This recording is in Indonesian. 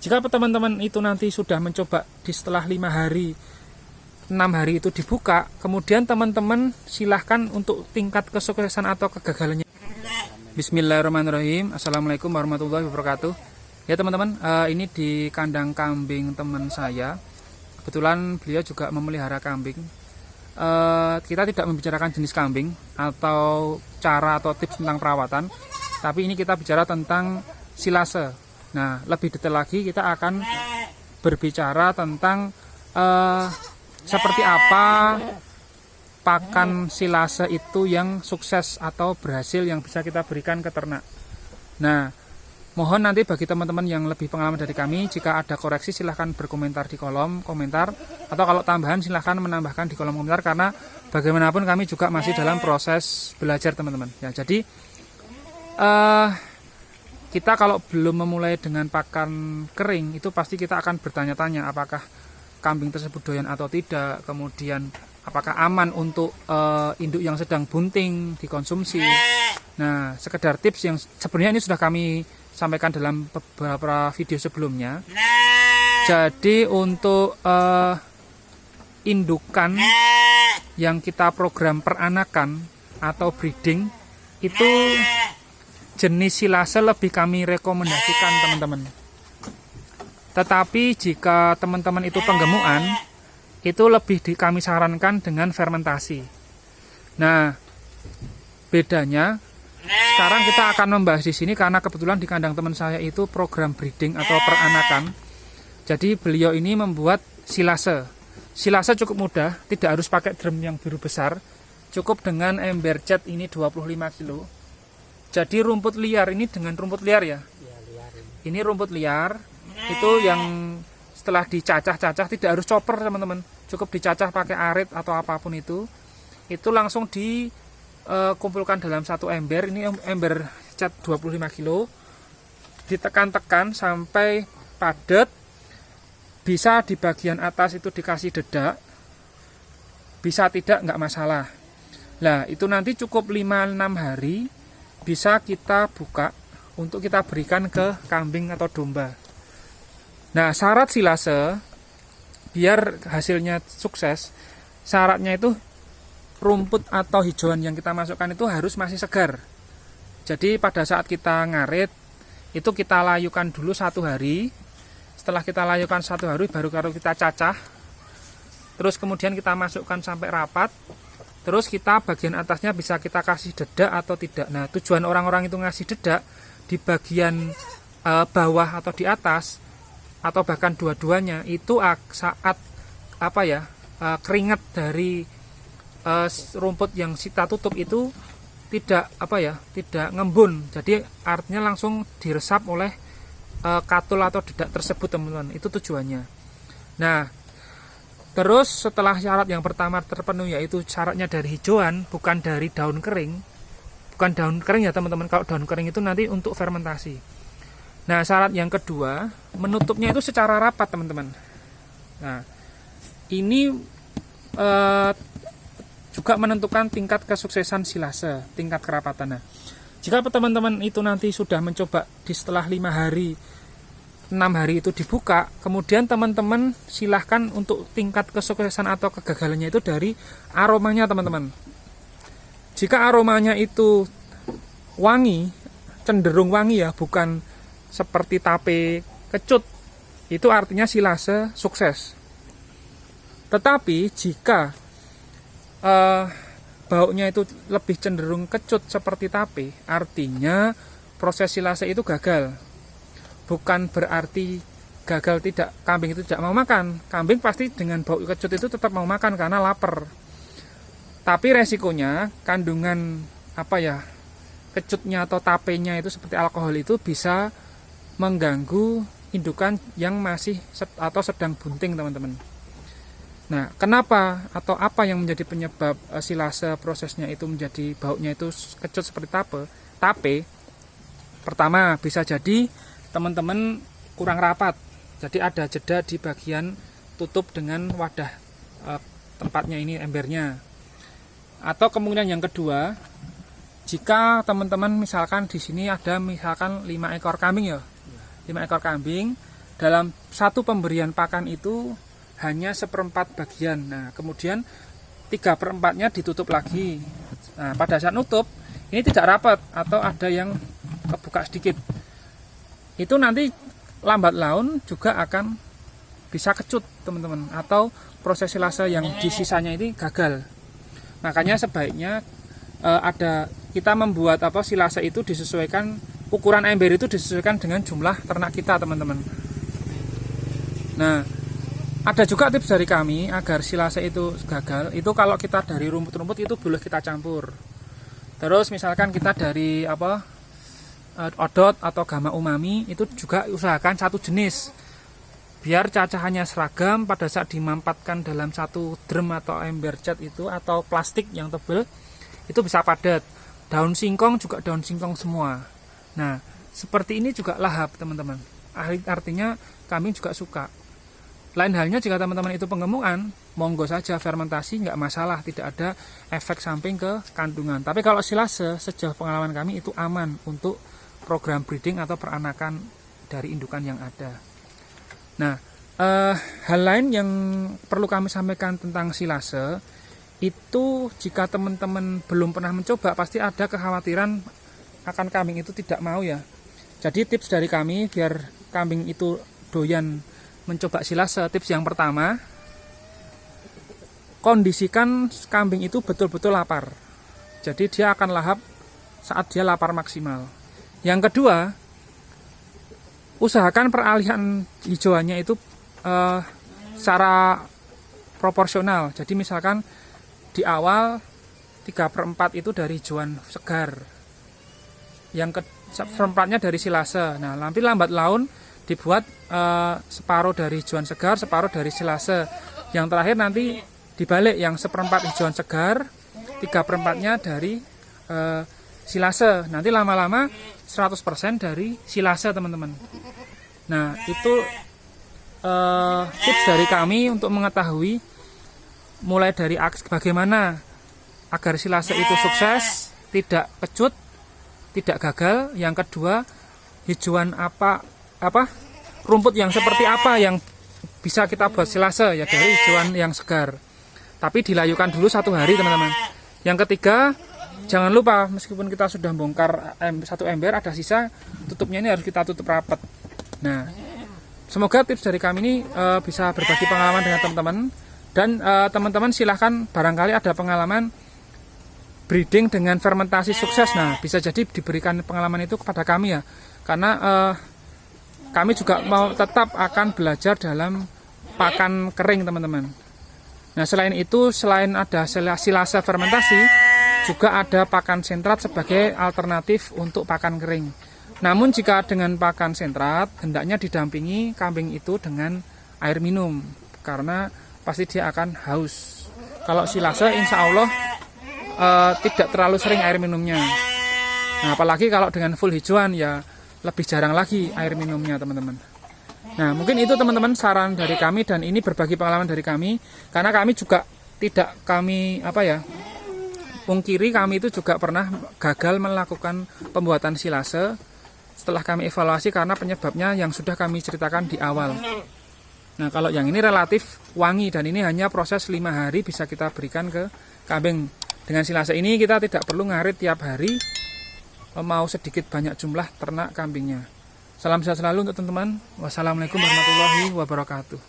Jika teman-teman itu nanti sudah mencoba di setelah 5 hari, 6 hari itu dibuka, kemudian teman-teman silahkan untuk tingkat kesuksesan atau kegagalannya. Bismillahirrahmanirrahim. Assalamualaikum warahmatullahi wabarakatuh. Ya teman-teman, ini di kandang kambing teman saya. Kebetulan beliau juga memelihara kambing. Kita tidak membicarakan jenis kambing atau cara atau tips tentang perawatan, tapi ini kita bicara tentang silase. Nah, lebih detail lagi kita akan berbicara tentang seperti apa pakan silase itu yang sukses atau berhasil yang bisa kita berikan ke ternak. Nah, mohon nanti bagi teman-teman yang lebih pengalaman dari kami, jika ada koreksi silahkan berkomentar di kolom komentar, atau kalau tambahan silahkan menambahkan di kolom komentar, karena bagaimanapun kami juga masih dalam proses belajar teman-teman. Ya, jadi kita kalau belum memulai dengan pakan kering, itu pasti kita akan bertanya-tanya apakah kambing tersebut doyan atau tidak, kemudian apakah aman untuk induk yang sedang bunting dikonsumsi. Nah, sekedar tips yang sebenarnya ini sudah kami sampaikan dalam beberapa video sebelumnya. Jadi untuk indukan yang kita program peranakan atau breeding, itu jenis silase lebih kami rekomendasikan teman-teman. Tetapi jika teman-teman itu penggemukan, itu lebih kami sarankan dengan fermentasi. Nah, bedanya sekarang kita akan membahas di sini karena kebetulan di kandang teman saya itu program breeding atau peranakan. Jadi beliau ini membuat silase. Silase cukup mudah, tidak harus pakai drum yang biru besar. Cukup dengan ember cat ini 25 kilo. Jadi rumput liar ini dengan rumput liar ya. Ini rumput liar itu yang setelah dicacah-cacah, tidak harus chopper teman-teman. Cukup dicacah pakai arit atau apapun itu langsung dikumpulkan dalam satu ember. Ini ember cat 25 kilo. Ditekan-tekan sampai padat. Bisa di bagian atas itu dikasih dedak. Bisa tidak, nggak masalah. Nah, itu nanti cukup 5-6 hari bisa kita buka untuk kita berikan ke kambing atau domba. Nah, syarat silase biar hasilnya sukses, syaratnya itu rumput atau hijauan yang kita masukkan itu harus masih segar. Jadi pada saat kita ngarit itu kita layukan dulu 1 hari. Setelah kita layukan 1 hari baru kita cacah. Terus kemudian kita masukkan sampai rapat. Terus kita bagian atasnya bisa kita kasih dedak atau tidak. Nah, tujuan orang-orang itu ngasih dedak di bagian bawah atau di atas, atau bahkan dua-duanya, itu saat keringat dari rumput yang kita tutup itu tidak tidak ngembun. Jadi artinya langsung diresap oleh katul atau dedak tersebut teman-teman. Itu tujuannya. Nah, terus setelah syarat yang pertama terpenuhi, yaitu syaratnya dari hijauan, bukan dari daun kering. Bukan daun kering ya teman-teman, kalau daun kering itu nanti untuk fermentasi. Nah, syarat yang kedua, menutupnya itu secara rapat teman-teman. Nah, ini juga menentukan tingkat kesuksesan silase, tingkat kerapatan. Nah, jika teman-teman itu nanti sudah mencoba di setelah 5 hari, 6 hari itu dibuka, kemudian teman-teman silahkan untuk tingkat kesuksesan atau kegagalannya itu dari aromanya teman-teman. Jika aromanya itu wangi, cenderung wangi ya, bukan seperti tape kecut, itu artinya silase sukses. Tetapi jika baunya itu lebih cenderung kecut seperti tape, artinya proses silase itu gagal. Bukan berarti gagal tidak, kambing itu tidak mau makan. Kambing pasti dengan bau kecut itu tetap mau makan karena lapar. Tapi resikonya kandungan kecutnya atau tapenya itu seperti alkohol itu bisa mengganggu indukan yang masih atau sedang bunting teman-teman. Nah, kenapa atau apa yang menjadi penyebab silase prosesnya itu menjadi baunya itu kecut seperti tape? Pertama, bisa jadi teman-teman kurang rapat, jadi ada jeda di bagian tutup dengan wadah tempatnya ini, embernya. Atau kemungkinan yang kedua, jika teman-teman misalkan di sini ada misalkan 5 ekor kambing ya, 5 ekor kambing, dalam satu pemberian pakan itu hanya 1/4 bagian. Nah, kemudian 3/4-nya ditutup lagi. Nah, pada saat nutup ini tidak rapat atau ada yang kebuka sedikit. Itu nanti lambat laun juga akan bisa kecut, teman-teman, atau proses silase yang di sisanya ini gagal. Makanya sebaiknya kita membuat silase itu disesuaikan, ukuran ember itu disesuaikan dengan jumlah ternak kita, teman-teman. Nah, ada juga tips dari kami agar silase itu gagal. Itu kalau kita dari rumput-rumput itu boleh kita campur. Terus misalkan kita dari odot atau gama umami, itu juga usahakan satu jenis. Biar cacahannya seragam pada saat dimampatkan dalam satu drum atau ember cat itu atau plastik yang tebal, itu bisa padat. Daun singkong juga daun singkong semua. Nah, seperti ini juga lahap, teman-teman. Artinya kami juga suka. Lain halnya jika teman-teman itu penggemukan, monggo saja fermentasi, nggak masalah, tidak ada efek samping ke kandungan. Tapi kalau silase, sejauh pengalaman kami itu aman untuk program breeding atau peranakan dari indukan yang ada. Nah, hal lain yang perlu kami sampaikan tentang silase, itu jika teman-teman belum pernah mencoba, pasti ada kekhawatiran akan kambing itu tidak mau ya. Jadi tips dari kami biar kambing itu doyan mencoba silase, tips yang pertama, kondisikan kambing itu betul-betul lapar. Jadi dia akan lahap saat dia lapar maksimal. Yang kedua, usahakan peralihan hijauannya itu secara proporsional. Jadi misalkan di awal 3/4 itu dari hijauan segar, yang seperempatnya dari silase. Nah, nanti lambat laun dibuat separuh dari hijauan segar, separuh dari silase. Yang terakhir nanti dibalik, yang 1/4 hijauan segar, 3/4-nya dari silase. Nanti lama-lama 100% dari silase, teman-teman. Nah, itu tips dari kami untuk mengetahui mulai dari bagaimana agar silase itu sukses, tidak kecut, tidak gagal. Yang kedua, hijauan rumput yang seperti apa yang bisa kita buat silase, ya dari hijauan yang segar. Tapi dilayukan dulu 1 hari, teman-teman. Yang ketiga, jangan lupa meskipun kita sudah bongkar satu ember, ada sisa, tutupnya ini harus kita tutup rapat. Nah, semoga tips dari kami ini bisa berbagi pengalaman dengan teman-teman. Dan teman-teman silahkan barangkali ada pengalaman breeding dengan fermentasi sukses. Nah, bisa jadi diberikan pengalaman itu kepada kami ya. Karena kami juga mau tetap akan belajar dalam pakan kering, teman-teman. Nah, selain itu, selain ada silase fermentasi, juga ada pakan sentrat sebagai alternatif untuk pakan kering. Namun jika dengan pakan sentrat, hendaknya didampingi kambing itu dengan air minum, karena pasti dia akan haus. Kalau silase, insya Allah tidak terlalu sering air minumnya. Nah, apalagi kalau dengan full hijauan, ya lebih jarang lagi air minumnya, teman-teman. Nah, mungkin itu, teman-teman, saran dari kami, dan ini berbagi pengalaman dari kami, karena kami juga tidak pungkiri, kami itu juga pernah gagal melakukan pembuatan silase setelah kami evaluasi karena penyebabnya yang sudah kami ceritakan di awal. Nah, kalau yang ini relatif wangi, dan ini hanya proses 5 hari bisa kita berikan ke kambing. Dengan silase ini kita tidak perlu ngarit tiap hari, mau sedikit banyak jumlah ternak kambingnya. Salam sehat selalu untuk teman-teman. Wassalamualaikum warahmatullahi wabarakatuh.